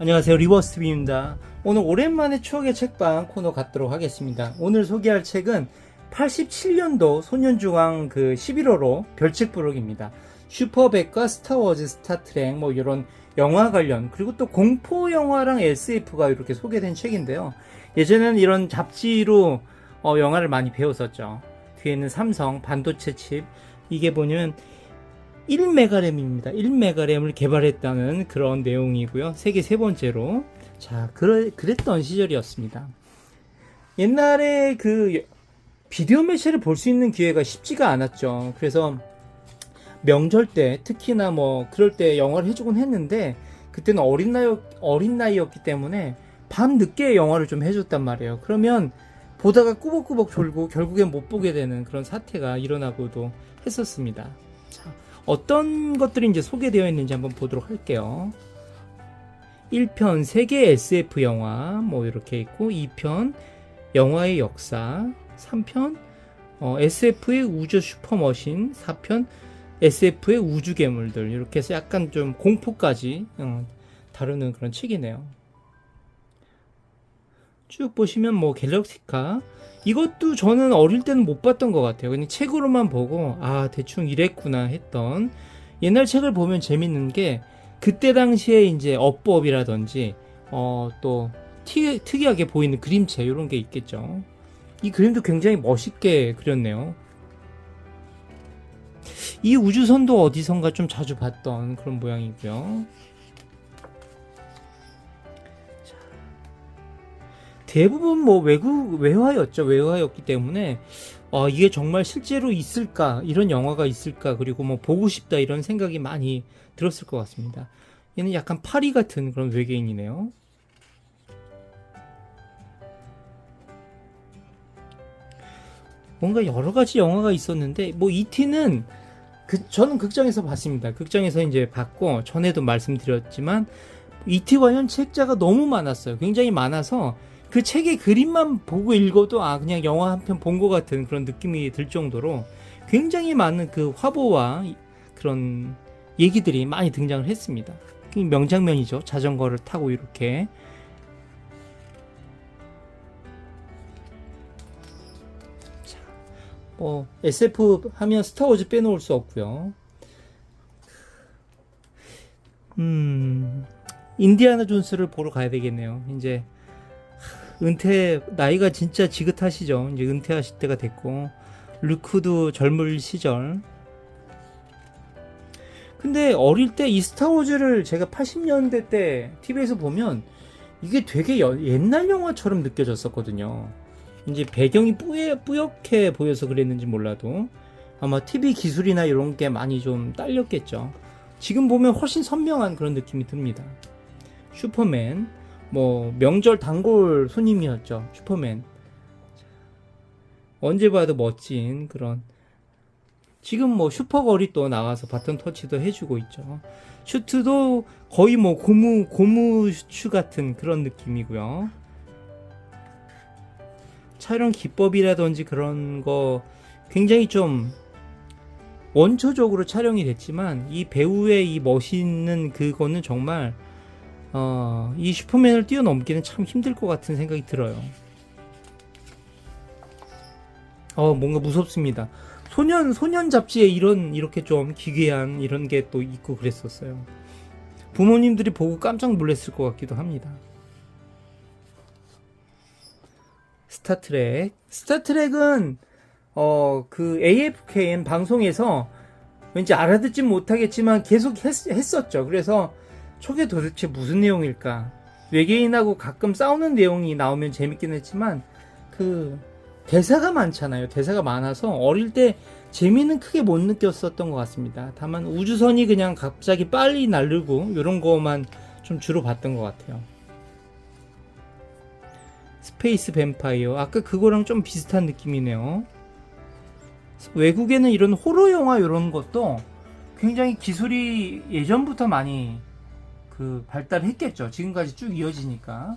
안녕하세요, 리버스TV입니다. 오늘 오랜만에 추억의 책방 코너 갖도록 하겠습니다. 오늘 소개할 책은 87년도 소년중앙 11호로 별책 부록입니다. 슈퍼백과 스타워즈, 스타트랙 이런 영화 관련, 그리고 또 공포 영화랑 SF가 이렇게 소개된 책인데요. 예전에는 이런 잡지로 영화를 많이 배웠었죠. 뒤에는 삼성 반도체 칩, 이게 보면 1메가램입니다. 1메가램을 개발했다는 그런 내용이고요. 세계 세 번째로. 자, 그랬던 시절이었습니다. 옛날에 비디오 매체를 볼 수 있는 기회가 쉽지가 않았죠. 그래서 명절 때, 특히나 그럴 때 영화를 해주곤 했는데, 그때는 어린 나이였기 때문에 밤 늦게 영화를 좀 해줬단 말이에요. 그러면 보다가 꾸벅꾸벅 졸고 결국엔 못 보게 되는 그런 사태가 일어나고도 했었습니다. 자, 어떤 것들이 이제 소개되어 있는지 한번 보도록 할게요. 1편 세계 SF 영화 이렇게 있고, 2편 영화의 역사, 3편 SF의 우주 슈퍼머신, 4편 SF의 우주 괴물들, 이렇게 해서 약간 좀 공포까지 다루는 그런 책이네요. 쭉 보시면 갤럭시카, 이것도 저는 어릴 때는 못 봤던 것 같아요. 그냥 책으로만 보고 대충 이랬구나 했던. 옛날 책을 보면 재밌는 게 그때 당시에 이제 어법이라든지 또 특이하게 보이는 그림체 이런 게 있겠죠. 이 그림도 굉장히 멋있게 그렸네요. 이 우주선도 어디선가 좀 자주 봤던 그런 모양이고요. 대부분 외화였죠. 외화였기 때문에 이게 정말 실제로 있을까, 이런 영화가 있을까, 그리고 보고 싶다 이런 생각이 많이 들었을 것 같습니다. 얘는 약간 파리 같은 그런 외계인이네요. 뭔가 여러 가지 영화가 있었는데 E.T.는 저는 극장에서 봤습니다. 극장에서 이제 봤고, 전에도 말씀드렸지만 E.T. 관련 책자가 너무 많았어요. 굉장히 많아서 그 책의 그림만 보고 읽어도 그냥 영화 한 편 본 것 같은 그런 느낌이 들 정도로 굉장히 많은 그 화보와 그런 얘기들이 많이 등장을 했습니다. 명장면이죠. 자전거를 타고 이렇게. 자, SF 하면 스타워즈 빼놓을 수 없고요. 인디아나 존스를 보러 가야 되겠네요. 이제 나이가 진짜 지긋하시죠. 이제 은퇴하실 때가 됐고, 루크도 젊을 시절. 근데 어릴 때 이 스타워즈를 제가 80년대 때 TV에서 보면 이게 되게 옛날 영화처럼 느껴졌었거든요. 이제 배경이 뿌옇게 보여서 그랬는지 몰라도 아마 TV 기술이나 이런 게 많이 좀 딸렸겠죠. 지금 보면 훨씬 선명한 그런 느낌이 듭니다. 슈퍼맨, 명절 단골 손님이었죠. 슈퍼맨. 언제 봐도 멋진 그런. 지금 슈퍼걸이 또 나와서 바톤 터치도 해주고 있죠. 슈트도 거의 고무 슈트 같은 그런 느낌이고요. 촬영 기법이라든지 그런 거 굉장히 좀 원초적으로 촬영이 됐지만, 이 배우의 이 멋있는 그거는 정말 이 슈퍼맨을 뛰어넘기는 참 힘들 것 같은 생각이 들어요. 뭔가 무섭습니다. 소년 잡지에 이렇게 좀 기괴한 이런 게 또 있고 그랬었어요. 부모님들이 보고 깜짝 놀랐을 것 같기도 합니다. 스타트랙은 그 AFKN 방송에서 왠지 알아듣진 못하겠지만 계속 했었죠. 그래서 저게 도대체 무슨 내용일까? 외계인하고 가끔 싸우는 내용이 나오면 재밌긴 했지만 대사가 많잖아요. 대사가 많아서 어릴 때 재미는 크게 못 느꼈었던 것 같습니다. 다만 우주선이 그냥 갑자기 빨리 날르고 이런 거만 좀 주로 봤던 것 같아요. 스페이스 뱀파이어, 아까 그거랑 좀 비슷한 느낌이네요. 외국에는 이런 호러 영화 이런 것도 굉장히 기술이 예전부터 많이 발달했겠죠. 지금까지 쭉 이어지니까.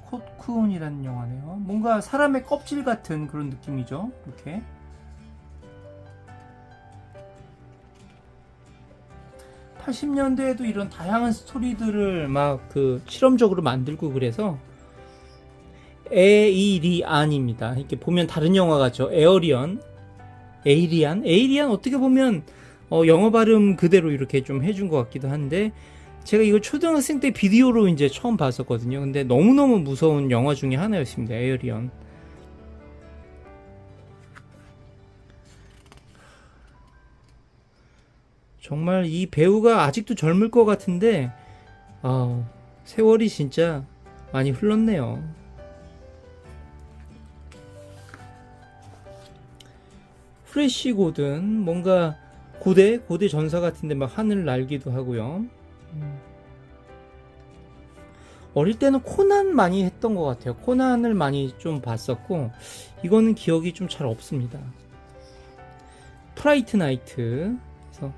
코쿤이라는 영화네요. 뭔가 사람의 껍질 같은 그런 느낌이죠. 이렇게 80년대에도 이런 다양한 스토리들을 막 그 실험적으로 만들고 그래서 에이리안입니다. 이렇게 보면 다른 영화 같죠. 에어리언, 에이리안 어떻게 보면 영어 발음 그대로 이렇게 좀 해준 것 같기도 한데 제가 이거 초등학생 때 비디오로 이제 처음 봤었거든요. 근데 너무너무 무서운 영화 중에 하나였습니다. 에어리언. 정말 이 배우가 아직도 젊을 것 같은데 세월이 진짜 많이 흘렀네요. 프레시 고든 뭔가 고대 전사 같은데 막 하늘 날기도 하고요. 어릴 때는 코난 많이 했던 것 같아요. 코난을 많이 좀 봤었고 이거는 기억이 좀 잘 없습니다. 프라이트 나이트. 그래서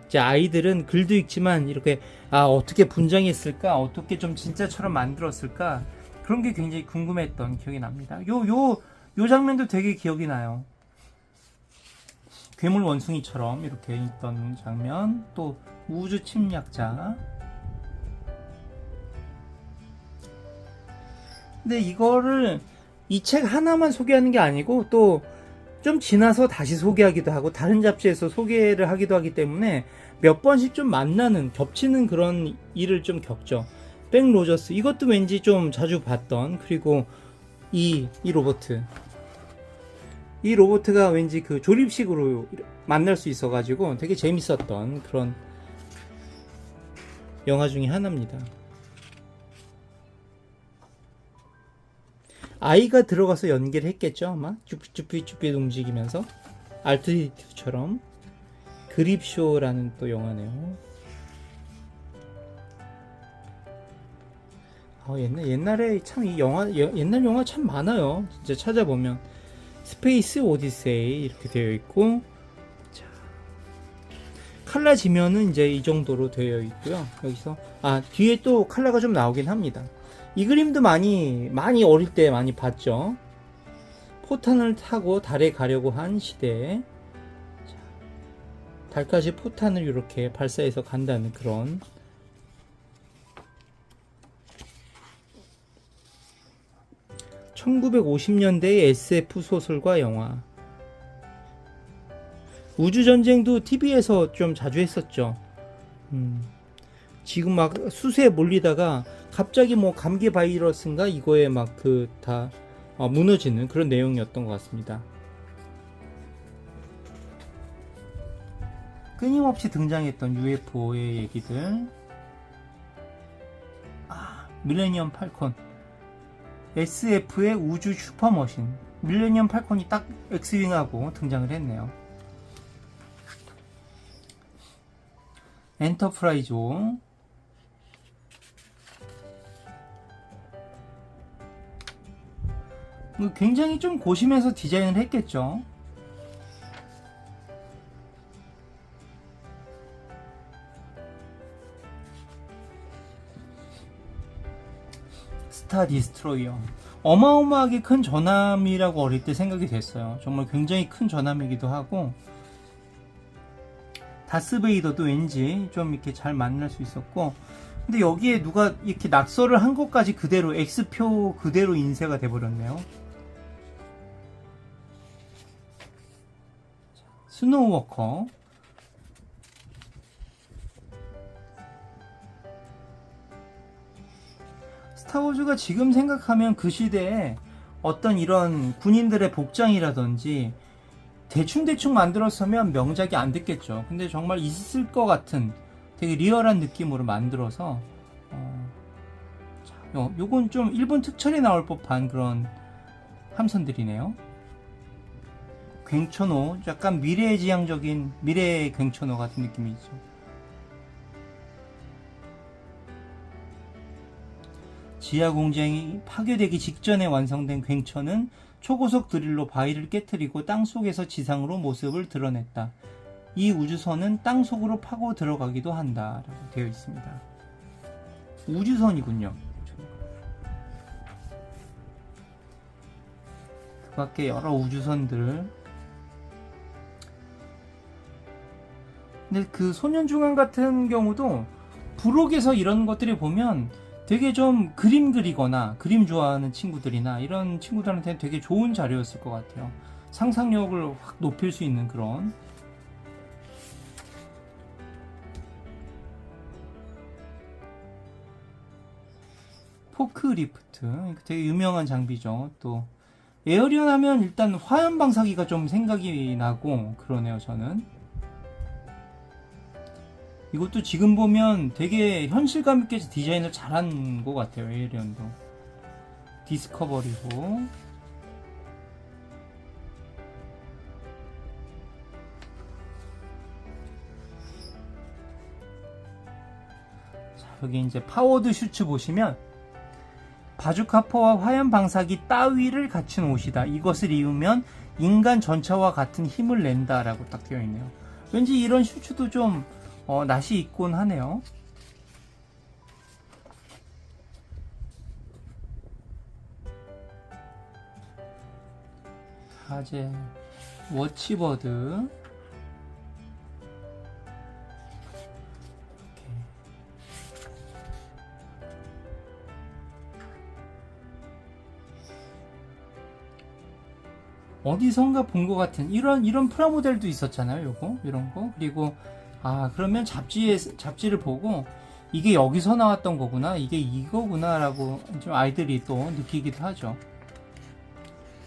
이제 아이들은 글도 읽지만 이렇게 어떻게 분장했을까, 어떻게 좀 진짜처럼 만들었을까 그런 게 굉장히 궁금했던 기억이 납니다. 요 장면도 되게 기억이 나요. 괴물 원숭이처럼 이렇게 있던 장면, 또 우주 침략자. 근데 이거를 이 책 하나만 소개하는 게 아니고 또 좀 지나서 다시 소개하기도 하고 다른 잡지에서 소개를 하기도 하기 때문에 몇 번씩 좀 만나는, 겹치는 그런 일을 좀 겪죠. 백 로저스 이것도 왠지 좀 자주 봤던, 그리고 이 로보트가 왠지 그 조립식으로 만날 수 있어가지고 되게 재밌었던 그런 영화 중에 하나입니다. 아이가 들어가서 연기를 했겠죠. 아마 쭈삣쭈삣 움직이면서 R2D2처럼. 그립쇼라는 또 영화네요. 옛날에 참 이 옛날 영화 참 많아요. 진짜 찾아보면 스페이스 오디세이 이렇게 되어 있고, 자, 칼라 지면은 이제 이 정도로 되어 있고요. 여기서 뒤에 또 칼라가 좀 나오긴 합니다. 이 그림도 많이 어릴 때 많이 봤죠. 포탄을 타고 달에 가려고 한 시대에 달까지 포탄을 이렇게 발사해서 간다는 그런. (1950년대의) SF 소설과 영화. 우주전쟁도 TV에서 좀 자주 했었죠. 지금 막 수세에 몰리다가 갑자기 뭐 감기 바이러스인가 이거에 막 다 무너지는 그런 내용이었던 것 같습니다. 끊임없이 등장했던 UFO의 얘기들. 밀레니엄 팔콘. SF의 우주 슈퍼머신. 밀레니엄 팔콘이 딱 엑스윙하고 등장을 했네요. 엔터프라이즈. 굉장히 좀 고심해서 디자인을 했겠죠. 스타 디스트로이어. 어마어마하게 큰 전함이라고 어릴 때 생각이 됐어요. 정말 굉장히 큰 전함이기도 하고, 다스베이더도 왠지 좀 이렇게 잘 만날 수 있었고, 근데 여기에 누가 이렇게 낙서를 한 것까지 그대로 X표 그대로 인쇄가 돼버렸네요. 스노우워커. 스타워즈가 지금 생각하면 그 시대에 어떤 이런 군인들의 복장이라든지 대충 만들었으면 명작이 안 됐겠죠. 근데 정말 있을 것 같은 되게 리얼한 느낌으로 만들어서 요건 좀 일본 특촬에 나올 법한 그런 함선들이네요. 굉천호, 약간 미래지향적인 미래 굉천호 같은 느낌이죠. 지하 공장이 파괴되기 직전에 완성된 굉천은 초고속 드릴로 바위를 깨트리고 땅속에서 지상으로 모습을 드러냈다. 이 우주선은 땅속으로 파고 들어가기도 한다 라고 되어 있습니다. 우주선이군요. 그 밖에 여러 우주선들. 근데 그 소년중앙 같은 경우도 부록에서 이런 것들이 보면 되게 좀 그림 그리거나 그림 좋아하는 친구들이나 이런 친구들한테 되게 좋은 자료였을 것 같아요. 상상력을 확 높일 수 있는 그런. 포크리프트 되게 유명한 장비죠. 또 에어리언 하면 일단 화염 방사기가 좀 생각이 나고 그러네요. 저는 이것도 지금 보면 되게 현실감 있게 디자인을 잘한 것 같아요. 에어리언도 디스커버리고. 자, 여기 이제 파워드 슈츠 보시면 바주카포와 화염 방사기 따위를 갖춘 옷이다. 이것을 입으면 인간 전차와 같은 힘을 낸다 라고 딱 되어 있네요. 왠지 이런 슈츠도 좀 낯이 있곤 하네요. 가제 워치버드 어디선가 본 것 같은 이런 프라모델도 있었잖아요. 요거 이런 거. 그리고 그러면 잡지를 보고 이게 여기서 나왔던 거구나, 이게 이거구나 라고 좀 아이들이 또 느끼기도 하죠.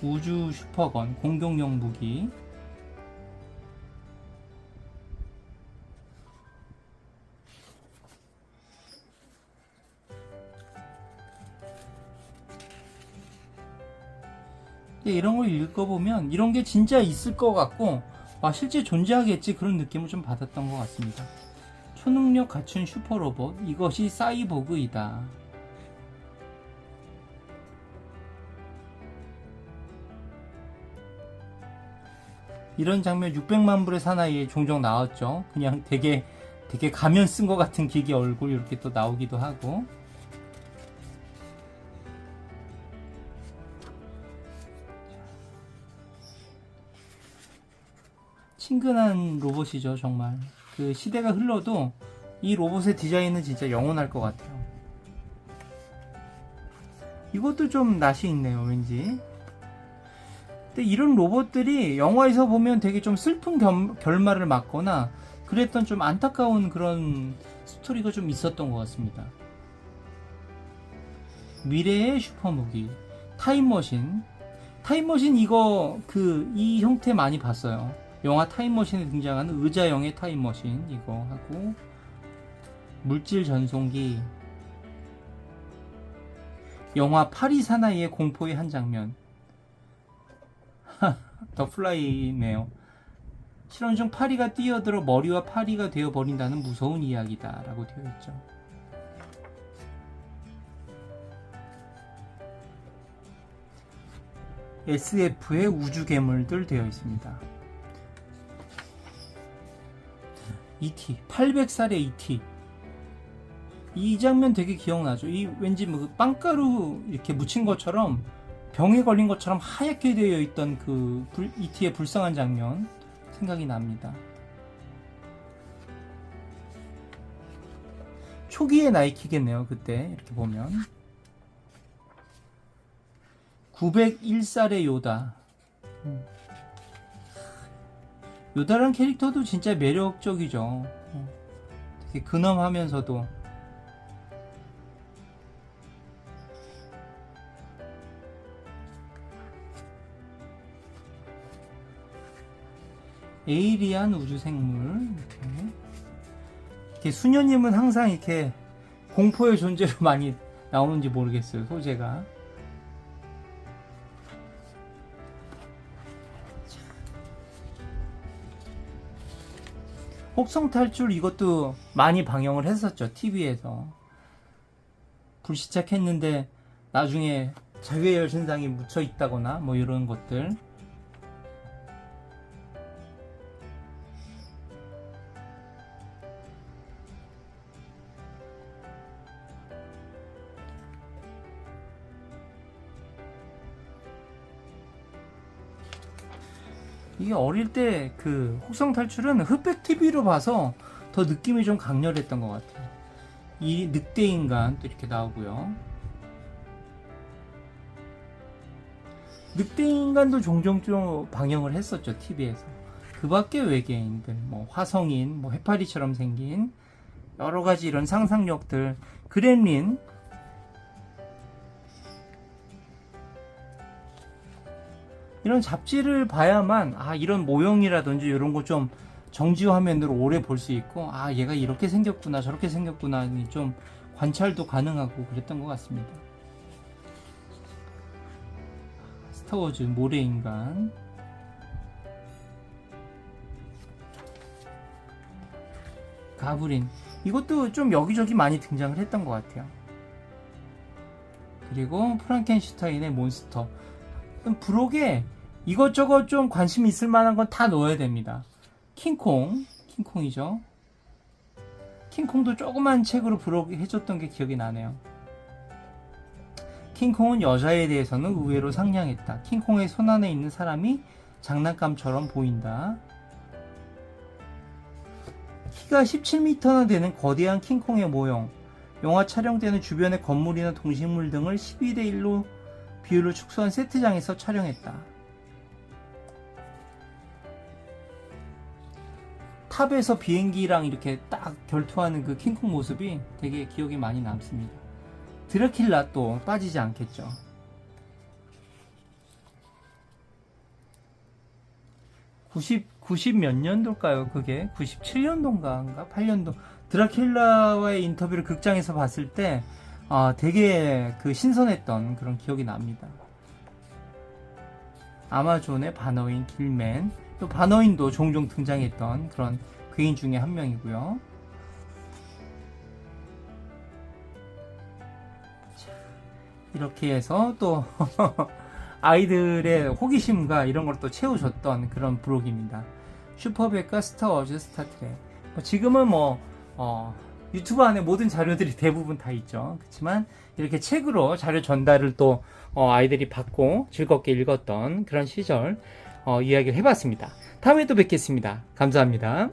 우주 슈퍼건 공격용 무기. 이런 걸 읽어보면 이런 게 진짜 있을 것 같고 실제 존재하겠지 그런 느낌을 좀 받았던 것 같습니다. 초능력 갖춘 슈퍼로봇, 이것이 사이보그이다. 이런 장면 600만 불의 사나이에 종종 나왔죠. 그냥 되게 가면 쓴 것 같은 기계 얼굴 이렇게 또 나오기도 하고. 친근한 로봇이죠. 정말 그 시대가 흘러도 이 로봇의 디자인은 진짜 영원할 것 같아요. 이것도 좀 낯이 있네요. 왠지. 근데 이런 로봇들이 영화에서 보면 되게 좀 슬픈 결말을 맞거나 그랬던 좀 안타까운 그런 스토리가 좀 있었던 것 같습니다. 미래의 슈퍼무기 타임머신. 타임머신 이거 이 형태 많이 봤어요. 영화 타임머신에 등장하는 의자형의 타임머신 이거 하고, 물질 전송기, 영화 파리 사나이의 공포의 한 장면. 더 플라이네요. 실험 중 파리가 뛰어들어 머리와 파리가 되어버린다는 무서운 이야기다 라고 되어 있죠. SF의 우주 괴물들 되어 있습니다. E.T. 800살의 E.T. 이 장면 되게 기억나죠. 이 왠지 뭐 빵가루 이렇게 묻힌 것처럼 병에 걸린 것처럼 하얗게 되어 있던 그 E.T의 불쌍한 장면 생각이 납니다. 초기의 나이키겠네요. 그때 이렇게 보면 901살의 요다. 요다라는 캐릭터도 진짜 매력적이죠. 되게 근엄하면서도. 에이리안 우주생물. 이렇게 수녀님은 항상 이렇게 공포의 존재로 많이 나오는지 모르겠어요. 소재가. 혹성 탈출 이것도 많이 방영을 했었죠. TV에서. 불시착했는데 나중에 자유의 열신상이 묻혀 있다거나 뭐 이런 것들. 이게 어릴 때 그 혹성 탈출은 흑백 TV로 봐서 더 느낌이 좀 강렬했던 것 같아요. 이 늑대 인간 또 이렇게 나오고요. 늑대 인간도 종종 좀 방영을 했었죠, TV에서. 그 밖에 외계인들, 뭐 화성인, 뭐 해파리처럼 생긴 여러 가지 이런 상상력들, 그렘린, 이런 잡지를 봐야만 이런 모형이라든지 이런 거 좀 정지 화면으로 오래 볼 수 있고, 얘가 이렇게 생겼구나 저렇게 생겼구나 좀 관찰도 가능하고 그랬던 것 같습니다. 스타워즈 모래인간, 가브린, 이것도 좀 여기저기 많이 등장을 했던 것 같아요. 그리고 프랑켄슈타인의 몬스터, 부록에 이것저것 좀 관심 있을 만한 건 다 넣어야 됩니다. 킹콩이죠. 킹콩도 조그만 책으로 부록 해줬던 게 기억이 나네요. 킹콩은 여자에 대해서는 의외로 상냥했다. 킹콩의 손안에 있는 사람이 장난감처럼 보인다. 키가 17m나 되는 거대한 킹콩의 모형, 영화 촬영 때는 주변의 건물이나 동식물 등을 12:1로 비율로 축소한 세트장에서 촬영했다. 탑에서 비행기랑 이렇게 딱 결투하는 그 킹콩 모습이 되게 기억에 많이 남습니다. 드라큘라 또 빠지지 않겠죠. 90 몇 년도일까요? 그게 97년도인가 8년도 드라큘라와의 인터뷰를 극장에서 봤을 때 되게 그 신선했던 그런 기억이 납니다. 아마존의 반어인 길맨, 또 반어인도 종종 등장했던 그런 괴인 중에 한 명이고요. 자, 이렇게 해서 또 아이들의 호기심과 이런 걸 또 채워줬던 그런 부록입니다. 슈퍼백과 스타워즈, 스타트랙. 지금은 유튜브 안에 모든 자료들이 대부분 다 있죠. 그렇지만 이렇게 책으로 자료 전달을 또 아이들이 받고 즐겁게 읽었던 그런 시절 이야기를 해봤습니다. 다음에 또 뵙겠습니다. 감사합니다.